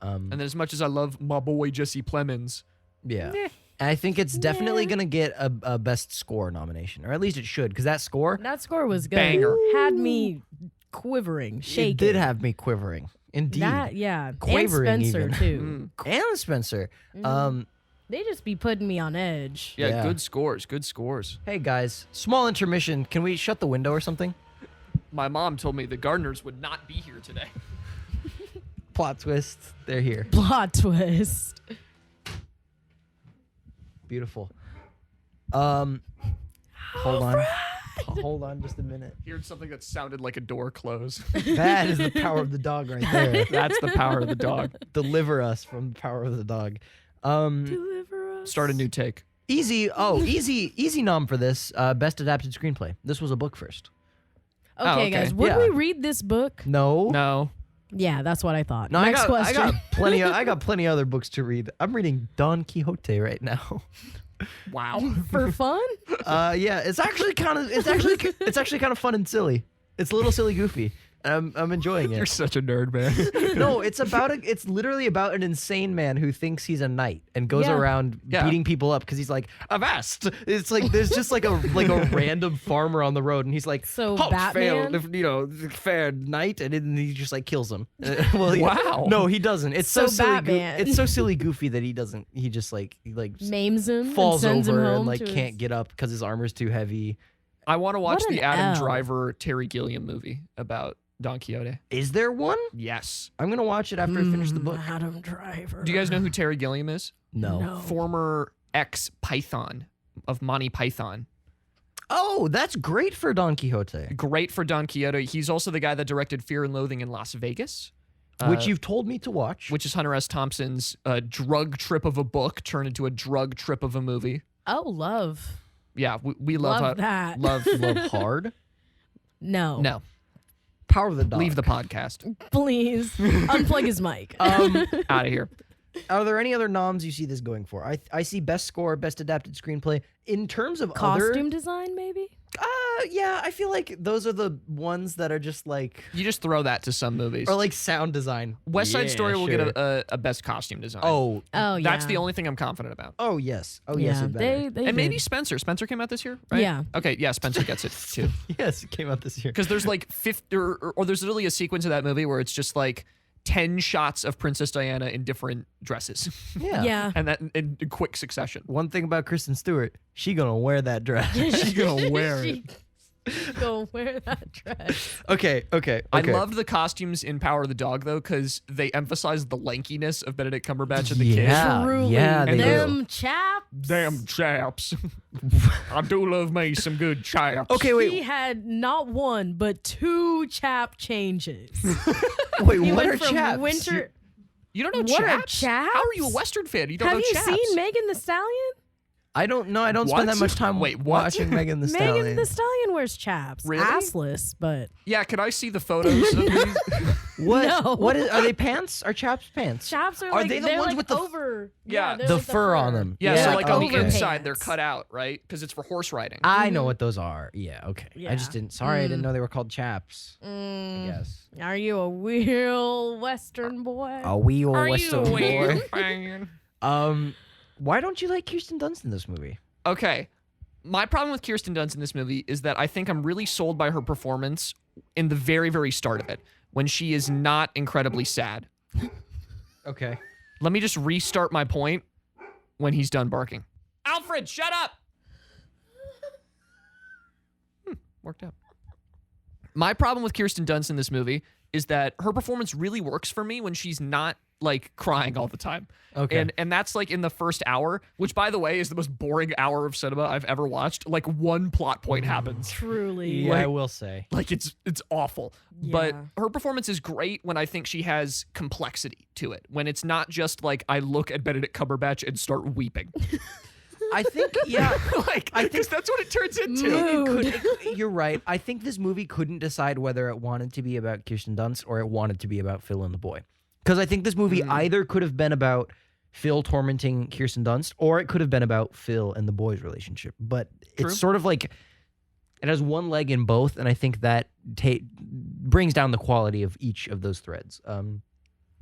And then as much as I love my boy Jesse Plemons,
Yeah. And I think it's definitely gonna get a best score nomination, or at least it should, because that score
That score was good.
Banger.
Had me quivering, shaking.
it did have me quivering. Indeed.
That, yeah.
Quavering
and Spencer
even.
too.
And Spencer.
They just be putting me on edge.
yeah,
Yeah.
good scores.
Hey guys, small intermission. Can we shut the window or something?
My mom told me the gardeners would not be here today.
Plot twist. They're here.
Plot twist.
Beautiful. Hold on. Hold on just a minute.
Heard something that sounded like a door close.
That is the power of the dog right there.
That's the power of the dog.
Deliver us from the power of the dog.
Deliver us.
Start a new take.
Easy nom for this. Best adapted screenplay. This was a book first.
Okay,
okay.
guys, would
Yeah.
we read this book?
No.
Yeah, that's what I thought.
No,
Next
I
question.
got plenty. I got plenty other books to read. I'm reading Don Quixote right now.
Wow.
For fun?
Yeah, it's actually kind of fun and silly. It's a little silly goofy. I'm enjoying
You're
it.
such a nerd, man.
No, it's literally about an insane man who thinks he's a knight and goes
Yeah.
around beating people up because he's like, Avast! It's like there's just like a random farmer on the road and he's like,
So
failed,
Batman?
fair knight, and then he just like kills him. Well,
Wow.
No, he doesn't. It's so,
So
silly.
Batman.
It's so silly goofy that he doesn't. He just like
Maims him,
falls
and sends him
over
home
and like
to
can't
his...
get up because his armor's too heavy.
I want to watch
What
the
an
Adam
L.
Driver, Terry Gilliam movie about Don Quixote.
Is there one?
Yes.
I'm gonna watch it after I finish the book.
Adam Driver.
Do you guys know who Terry Gilliam is?
No.
Former ex-Python of Monty Python.
Oh, that's great for Don Quixote.
Great for Don Quixote. He's also the guy that directed Fear and Loathing in Las Vegas.
Which you've told me to watch.
Which is Hunter S. Thompson's drug trip of a book turned into a drug trip of a movie.
Oh, love.
Yeah, we love
Love that.
Love.
Love Hard.
No.
No,
Power of the Dog.
leave the podcast.
Please. Unplug his mic.
Out of here.
Are there any other noms you see this going for? I see best score, best adapted screenplay. In terms of
Costume design, maybe?
yeah, I feel like those are the ones that are just like,
You just throw that to some movies.
or like sound design.
West Side
Yeah,
Story will
sure.
get a best costume design.
Oh,
Oh, yeah.
That's the only thing I'm confident about.
oh yes, oh yes,
Yeah,
it better.
they
And maybe
did.
Spencer. Spencer came out this year, right?
Yeah.
Okay, yeah, Spencer gets it too.
Yes, it came out this year.
Because there's like 50, or there's literally a sequence of that movie where it's just like 10 shots of Princess Diana in different dresses.
Yeah.
Yeah.
And that in quick succession.
One thing about Kristen Stewart, she gonna wear that dress.
She's gonna wear it.
She gonna wear that dress.
Okay.
I loved the costumes in Power of the Dog though, because they emphasized the lankiness of Benedict Cumberbatch and the kid.
Truly.
yeah, they
Them
do.
chaps.
Damn chaps. I do love me some good chaps.
Okay, wait,
He had not one, but two chap changes.
wait.
He
What
went
are
from
chaps?
winter.
You don't know
What are
chaps?
chaps?
How are you a Western fan? You don't
Have
know
you
chaps?
seen Megan the Stallion?
I don't know. I don't spend
What?
that much time
Wait, what?
watching Megan the Stallion.
Megan the Stallion wears chaps.
Really?
Assless, but
Yeah, can I see the photos of these?
What?
No.
What is? Are they pants? Are chaps pants?
chaps are
Are
like
they the
they're
ones
like
with the
over.
Yeah,
they're
the
like
fur on them.
Yeah,
Yeah,
so like on the
okay.
inside they're
Overpants.
cut out, right? Because it's for horse riding.
I know what those are. Yeah. Okay. I
Yeah.
just didn't. Sorry, I didn't know they were called chaps. I
Mm,
guess.
are you a real Western boy?
A wee old
Are
Western
you
boy.
weird, fan?
Why don't you like Kirsten Dunst in this movie?
Okay. My problem with Kirsten Dunst in this movie is that I think I'm really sold by her performance in the very, very start of it, when she is not incredibly sad.
Okay.
Let me just restart my point when he's done barking. Alfred, shut up! Worked out. My problem with Kirsten Dunst in this movie is that her performance really works for me when she's not like crying all the time.
Okay.
And that's like in the first hour, which by the way is the most boring hour of cinema I've ever watched. Like one plot point happens.
Truly.
Yeah, I
like-
will say.
Like it's awful. But
Yeah.
her performance is great when I think she has complexity to it. When it's not just like I look at Benedict Cumberbatch and start weeping.
I think. Yeah.
Like because that's what it turns into.
Mood.
You're right. I think this movie couldn't decide whether it wanted to be about Kirsten Dunst or it wanted to be about Phil and the boy. Because I think this movie either could have been about Phil tormenting Kirsten Dunst or it could have been about Phil and the boy's relationship. But
True.
it's sort of like it has one leg in both, and I think that brings down the quality of each of those threads.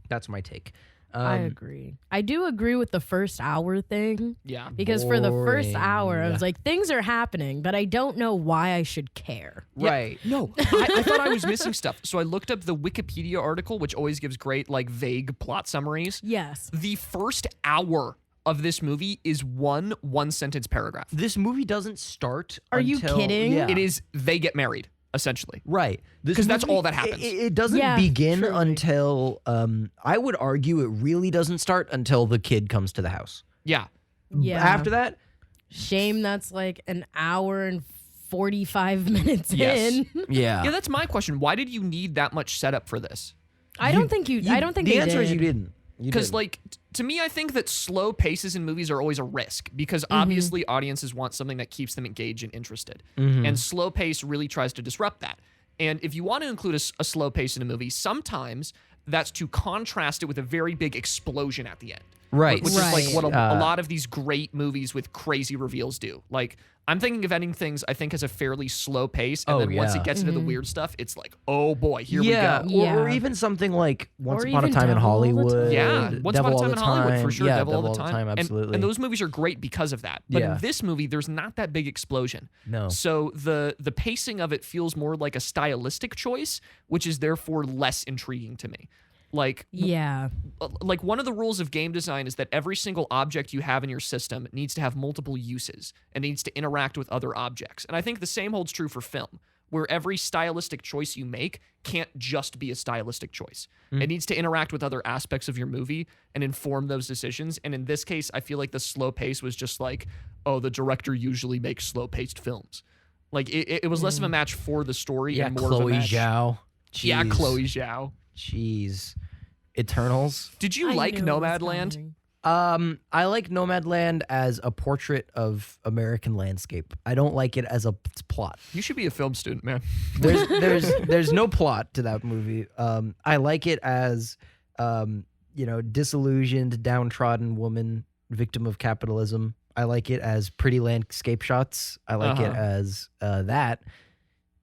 That's my take.
I agree. I do agree with the first hour thing.
Yeah.
Because for the first hour, I
Boring.
was like, things are happening, but I don't know why I should care.
Yeah.
Right.
No, I thought I was missing stuff. So I looked up the Wikipedia article, which always gives great, like, vague plot summaries.
Yes.
The first hour of this movie is one sentence paragraph.
This movie doesn't start.
Are you
until-
kidding?
Yeah.
It is they get married, essentially.
Right. This
'Cause that's
movie,
all that happens.
It doesn't
Yeah,
begin
truly.
until, I would argue it really doesn't start until the kid comes to the house.
Yeah.
Yeah.
After that,
Shame that's like an hour and 45 minutes
Yes.
in.
yeah.
Yeah, that's my question. Why did you need that much setup for this?
I don't think I don't think
the
they
answer is
did.
you didn't.
Because, like, to me, I think that slow paces in movies are always a risk because obviously audiences want something that keeps them engaged and interested. And slow pace really tries to disrupt that. And if you want to include a slow pace in a movie, sometimes that's to contrast it with a very big explosion at the end.
Right.
Which is like
Right.
what a lot of these great movies with crazy reveals do. Like, I'm thinking of Ending Things, I think, has a fairly slow pace. And then once it gets into the weird stuff, it's like, oh boy, here we go.
Or even something like Once
Or
Upon a
even
Time in
Devil All the
Hollywood.
Time.
Yeah, Once Upon a Time in Hollywood, for sure.
Yeah,
Devil All the Time.
absolutely.
And those movies are great because of that. But
Yeah.
in this movie, there's not that big explosion.
No.
So the pacing of it feels more like a stylistic choice, which is therefore less intriguing to me. Like one of the rules of game design is that every single object you have in your system needs to have multiple uses and needs to interact with other objects. And I think the same holds true for film, where every stylistic choice you make can't just be a stylistic choice. It needs to interact with other aspects of your movie and inform those decisions. And in this case, I feel like the slow pace was just like, oh, the director usually makes slow-paced films. Like, it was less of a match for the story and more of a match.
Zhao.
Yeah,
Jeez.
Chloe Zhao.
Jeez. Eternals.
Did you like Nomadland?
I like Nomadland as a portrait of American landscape. I don't like it as a plot.
You should be a film student, man.
There's no plot to that movie. I like it as disillusioned, downtrodden woman, victim of capitalism. I like it as pretty landscape shots. I like it as that.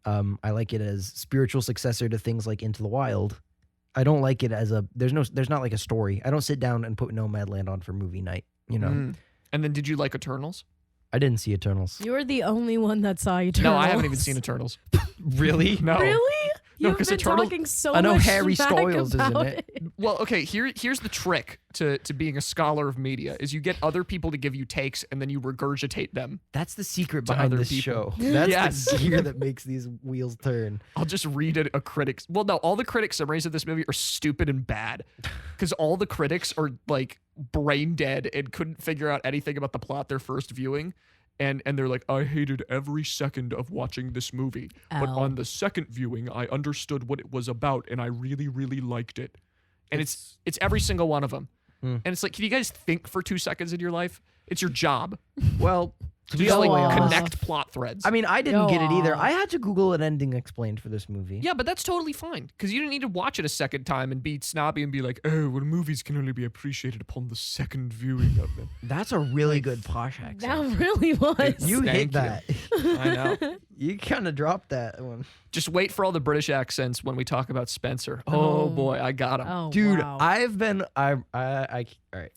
I like it as spiritual successor to things like Into the Wild. I don't like it as there's not like a story. I don't sit down and put Nomadland on for movie night,
And then did you like Eternals?
I didn't see Eternals.
You're the only one that saw Eternals.
No, I haven't even seen Eternals.
Really?
No.
Really?
No,
You've
'cause
been
Eternal-
talking so
I know
much
Harry
smack
Styles is in
about
it.
Well, okay, here's the trick to being a scholar of media is you get other people to give you takes and then you regurgitate them.
That's the secret
To
behind
other
this
people.
show. That's
Yes.
the gear that makes these wheels turn.
I'll just read a critic's. Well, no, all the critic summaries of this movie are stupid and bad because all the critics are like brain dead and couldn't figure out anything about the plot their first viewing. And they're like, I hated every second of watching this movie. But
Ow.
on the second viewing, I understood what it was about and I really, really liked it. And it's every single one of them. And it's like, can you guys think for 2 seconds in your life? It's your job.
Well,
To
be
just like
honest,
connect plot threads.
I mean, I didn't
Go
get it either.
off.
I had to Google an ending explained for this movie.
yeah, but that's totally fine because you didn't need to watch it a second time and be snobby and be like, oh, well, movies can only be appreciated upon the second viewing of them.
That's a really good posh accent.
That really was.
You
Thank
hit that.
I know.
You kind of dropped that one.
Just wait for all the British accents when we talk about Spencer. Oh boy, I got him.
Oh,
Dude,
wow.
I've been all right,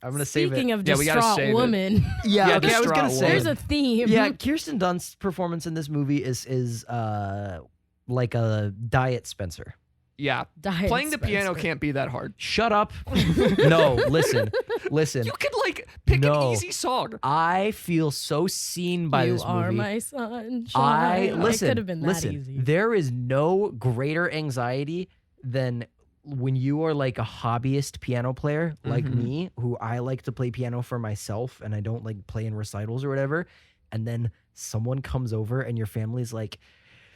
I'm going to save it.
Speaking of
Yeah, we gotta
distraught
save it.
woman,
Yeah,
Yeah,
okay, I was going to
distraught
say.
there's a theme.
Yeah, Kirsten Dunst's performance in this movie is like a diet Spencer.
Yeah.
Diet
Playing the piano
Spencer.
can't be that hard.
Shut up. No, listen.
You could like pick
No.
an easy song.
I feel so seen by
You
this movie.
are my sunshine.
I listen.
It could have been that
listen.
easy.
There is no greater anxiety than when you are like a hobbyist piano player like
Mhm.
me, who I like to play piano for myself and I don't like play in recitals or whatever. And then someone comes over and your family's like,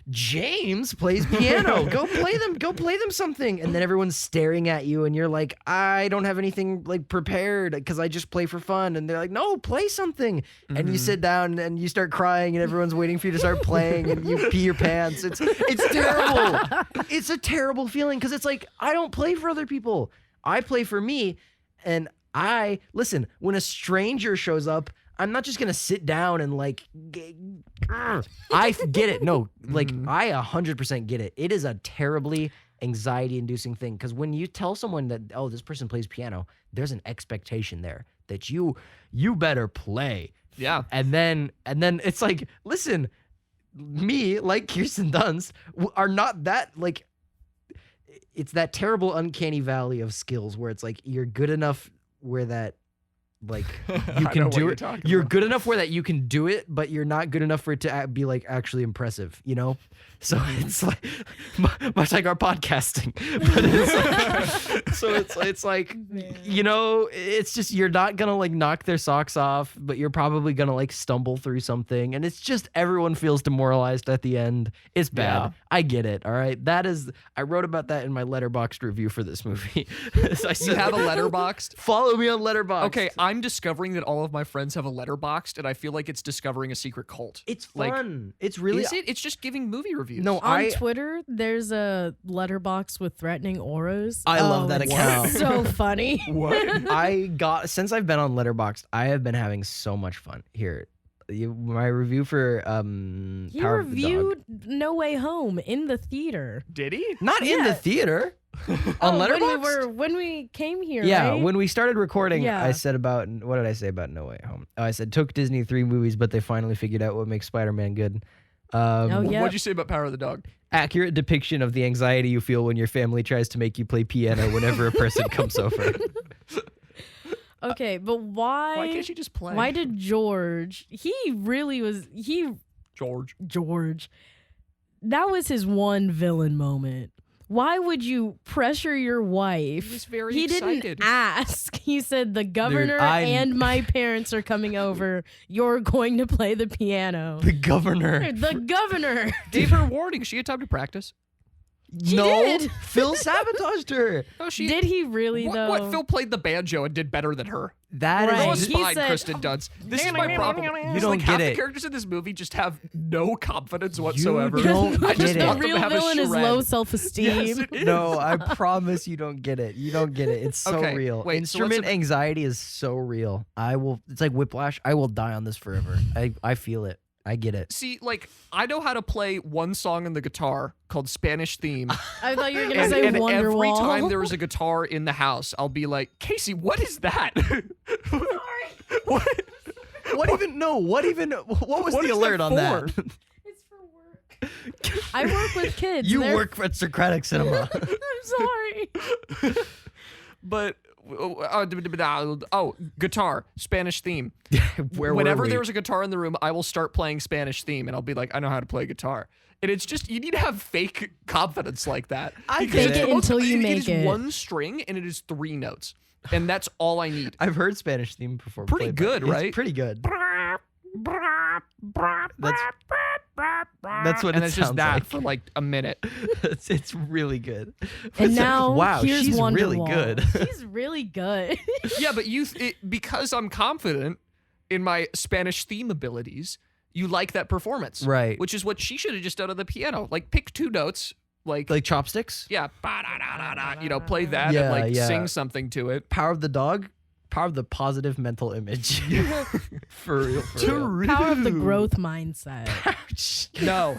James plays piano. Go play them something. And then everyone's staring at you and you're like, I don't have anything like prepared because I just play for fun. And they're like, no, play something. And you
Mhm.
sit down and you start crying and everyone's waiting for you to start playing and you pee your pants. It's terrible. It's a terrible feeling because it's like, I don't play for other people. I play for me. And listen, when a stranger shows up, I'm not just gonna sit down and like, I get it. No, like I 100% get it. It is a terribly anxiety-inducing thing because when you tell someone that, oh, this person plays piano, there's an expectation there that you better play.
Yeah.
And then it's like, listen, me, like Kirsten Dunst, are not that like. It's that terrible uncanny valley of skills where it's like you're good enough where that. Like you
I know
can
what
do
you're
it.
talking
You're
about.
good enough where that you can do it, but you're not good enough for it to be like actually impressive, you know? So it's like much like our podcasting. But it's like
Man.
you know, it's just you're not gonna like knock their socks off, but you're probably gonna like stumble through something, and it's just everyone feels demoralized at the end. It's bad.
Yeah.
I get it. All right, I wrote about that in my Letterboxd review for this movie. I
You have a Letterboxd?
Follow me on Letterboxd.
Okay, I'm discovering that all of my friends have a Letterboxd, and I feel like it's discovering a secret cult.
It's
Like,
fun. It's really
Is it? It's just giving movie reviews.
No,
On Twitter, there's a letterbox with threatening auras.
I love that account.
So funny.
What?
Since I've been on Letterboxd, I have been having so much fun. Here, my review for
He
Power of the Dog.
reviewed No Way Home in the theater.
Did he?
Not in the theater. On Letterboxd?
When we came here,
Yeah,
right?
when we started recording,
Yeah.
I said what did I say about No Way Home? Oh, I said took Disney 3 movies, but they finally figured out what makes Spider-Man good.
Oh, yeah.
What'd you say about Power of the Dog?
Accurate depiction of the anxiety you feel when your family tries to make you play piano whenever a person comes over.
Okay, but why?
Why can't she just play?
Why did George? George. That was his one villain moment. Why would you pressure your wife?
He was very
He
excited.
didn't ask. He said, the governor
I'm-
and my parents are coming over. You're going to play the piano.
The governor.
The governor.
Gave her a warning. She had time to practice.
She did.
Phil sabotaged her.
No, she
Did he really,
What,
though?
what? Phil played the banjo and did better than her.
That
Right.
Go
is
He
spine,
said-
Kristen Dunst. This is my problem.
You
It's
don't
like
get
half the
it.
characters in this movie just have no confidence whatsoever.
don't
I just
get it.
want
The
them to
real
have a
villain is
shred.
low self-esteem.
Yes, it is.
No, I promise you don't get it. You don't get it. It's so
Okay,
real.
wait, so let's-
Instrument anxiety is so real. It's like whiplash. I will die on this forever. I feel it. I get it.
See, like, I know how to play one song on the guitar called Spanish Theme.
I thought you were going to
And,
say
and every
Wonderwall.
time there is a guitar in the house, I'll be like, Kasey, what is that? What?
What was
What
the
is
alert
that
on that?
for?
It's for work. I work with kids.
You
They're-
work at Socratic Cinema.
I'm sorry.
But guitar, Spanish theme.
Where
Whenever
were we?
there's a guitar in the room, I will start playing Spanish theme, and I'll be like, I know how to play guitar. And it's just you need to have fake confidence like that.
I
Because
get
it's
it.
the most-
Until you
it
make
is
it.
one string and it is 3 notes, and that's all I need.
I've heard Spanish theme before.
Pretty
played by-
good,
it's
right?
Pretty good. That's what
and
it
it's just
sounds
that
like.
for like a minute.
it's really good.
And
It's like,
now
wow,
here's
she's really
Wonderwall.
good.
She's really good.
Yeah, but because I'm confident in my Spanish theme abilities, you like that performance,
Right.
Which is what she should have just done on the piano. Like pick 2 notes, like
chopsticks.
yeah, ba-da-da-da-da, play that
Yeah,
and
yeah.
sing something to it.
Power of the Dog. Power of the positive mental image. For real.
Power of the growth mindset.
No,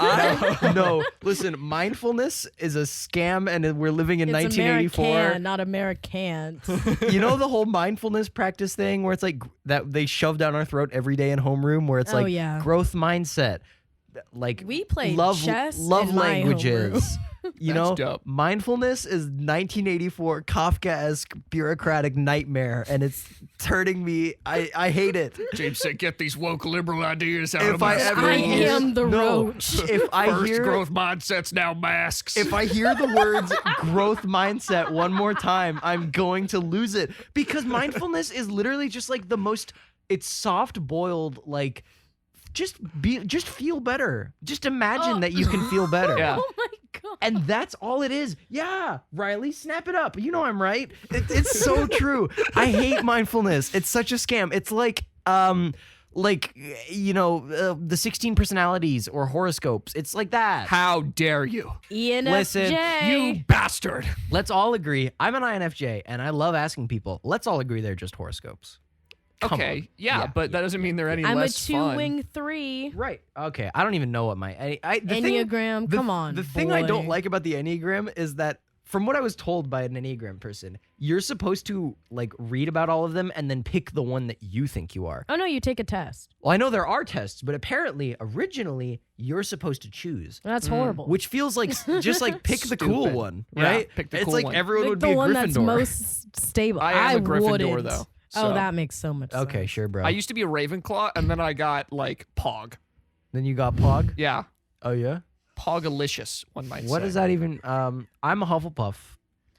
No, listen, mindfulness is a scam and we're living in
It's
1984.
American, not Americans.
You know the whole mindfulness practice thing where it's like that they shove down our throat every day in homeroom where it's
Oh,
like
yeah.
growth mindset. Like
We played
love
chess
love
in my
languages. You
That's
know,
dope.
mindfulness is 1984 Kafkaesque bureaucratic nightmare, and it's hurting me. I hate it.
James said, "Get these woke liberal ideas out
If
of my
I ever
skull."
I
hear-
am the
no,
roach.
If I
First
hear
growth mindsets, now masks.
if I hear the words growth mindset one more time, I'm going to lose it because mindfulness is literally just like the most. It's soft boiled like. Just feel better. Just imagine that you can feel better.
Yeah.
Oh my god.
And that's all it is. Yeah, Riley, snap it up. You know I'm right. It's so true. I hate mindfulness. It's such a scam. It's like the 16 personalities or horoscopes. It's like that.
How dare you,
Listen,
ENFJ.
you bastard?
Let's all agree. I'm an INFJ, and I love asking people. Let's all agree they're just horoscopes. Come
Okay,
on.
yeah, but that doesn't mean they're any
I'm a
less fun.
2-wing 3.
Right. Okay. I don't even know what my the
Enneagram.
Thing,
Come on.
The thing I don't
boy.
like about the Enneagram is that, from what I was told by an Enneagram person, you're supposed to like read about all of them and then pick the one that you think you are.
Oh no, you take a test.
Well, I know there are tests, but apparently, originally, you're supposed to choose.
That's horrible.
Which feels like just like pick the cool
Stupid.
one,
Yeah,
right?
pick the
it's
cool
like
one.
everyone
Pick
would
the
be a
one
Gryffindor.
that's most stable.
I am a Gryffindor
wouldn't.
though.
Oh,
so-
that makes so much sense.
Okay, sure, bro.
I used to be a Ravenclaw, and then I got like Pog.
Then you got Pog.
Yeah,
Oh yeah.
Pogalicious, one might say.
What is that even? I'm a Hufflepuff.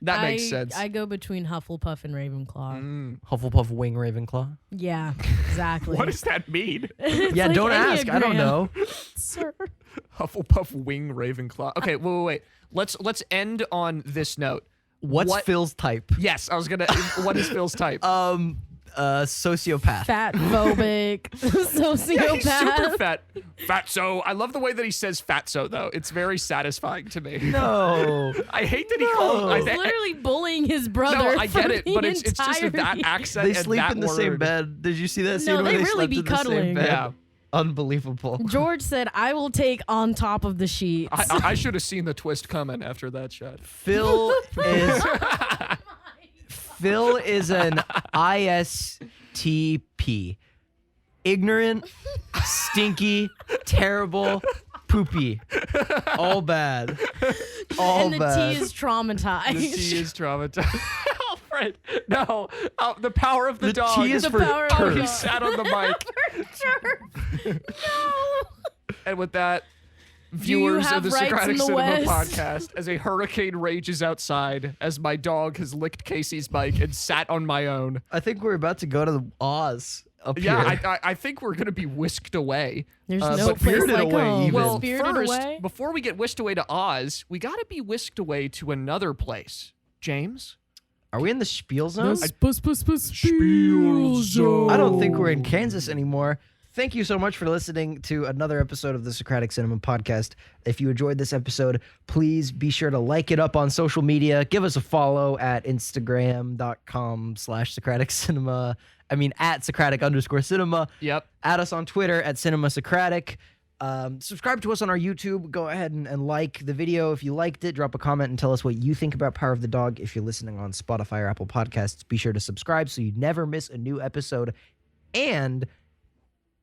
That makes sense.
I go between Hufflepuff and Ravenclaw.
Mm.
Hufflepuff wing Ravenclaw.
Yeah, exactly.
What does that mean?
It's
Yeah,
like
don't ask. I don't
Enneagram.
know.
Sir.
Hufflepuff wing Ravenclaw. Okay, wait. Let's end on this note.
What's
What-
Phil's type?
Yes, I was gonna. What is Phil's type?
sociopath.
Fat phobic sociopath.
Yeah, he's super fat. Fatso. I love the way that he says fatso, though. It's very satisfying to me.
No.
I hate that he calls.
He's literally bullying his brother.
No, I get
for
it,
the
but it's just
entire
that
year.
accent.
They
and
sleep
that
in the same
word.
bed. Did you see that scene
No,
where
they
they
really
slept
be
in the same
cuddling.
bed?
Yeah.
Unbelievable.
George said, "I will take on top of the sheets."
I should have seen the twist coming after that shot.
Phil is an ISTP. Ignorant, stinky, terrible, poopy. All bad. All
and the
bad.
T is traumatized.
The T is traumatized. Alfred, no. The power of the dog.
T is
The
for
power of the
Oh, he
dog.
sat on the mic.
No.
And with that,
you
viewers
have
of the
rights
Socratic
in the
Cinema
West?
podcast, as a hurricane rages outside, as my dog has licked Kasey's mic and sat on my own.
I think we're about to go to the Oz up
Yeah,
here.
I think we're going to be whisked away.
There's
but
no place
Spirited
like
Away
home.
even.
Well,
Spirited
first,
Away?
before we get whisked away to Oz, we got to be whisked away to another place. James?
Are we in the spiel zone?
Spiel zone.
I don't think we're in Kansas anymore. Thank you so much for listening to another episode of the Socratic Cinema podcast. If you enjoyed this episode, please be sure to like it up on social media. Give us a follow at Instagram.com/Socratic Cinema. I mean, at Socratic_cinema.
Yep.
Add us on Twitter at Cinema Socratic. Subscribe to us on our YouTube. Go ahead and like the video. If you liked it, drop a comment and tell us what you think about Power of the Dog. If you're listening on Spotify or Apple Podcasts, be sure to subscribe so you never miss a new episode. And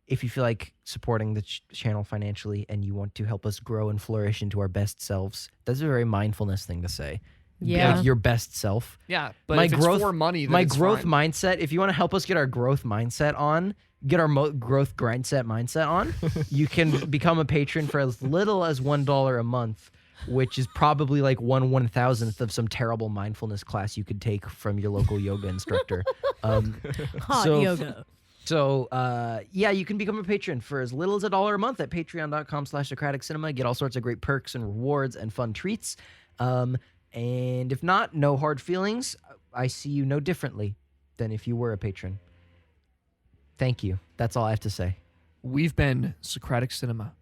if you feel like supporting the channel financially and you want to help us grow and flourish into our best selves, that's a very mindfulness thing to say.
Yeah.
Like your best self.
Yeah, but
My
if
growth-
it's for money, then
My
it's
growth
fine.
mindset, if you want to help us get our growth mindset on, get our growth grindset mindset on, you can become a patron for as little as $1 a month, which is probably like 1/1000th of some terrible mindfulness class you could take from your local yoga instructor.
Hot
so-
yoga.
So, yeah, you can become a patron for as little as $1 a month at patreon.com/Socratic Cinema. Get all sorts of great perks and rewards and fun treats. And if not, no hard feelings. I see you no differently than if you were a patron. Thank you. That's all I have to say.
We've been Socratic Cinema.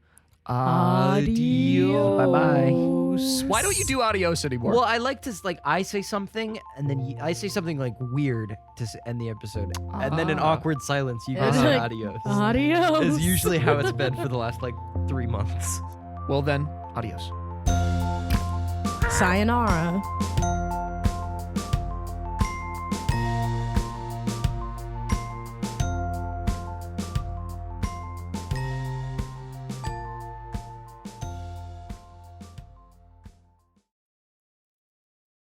Adios.
Bye-bye.
Why don't you do adios anymore?
Well, I like to, I say something, and then I say something, weird to end the episode. And then an
Ah.
awkward silence. You guys
It's
say
like,
adios.
Adios.
Is usually how it's been for the last, 3 months.
Well then, adios.
Sayonara.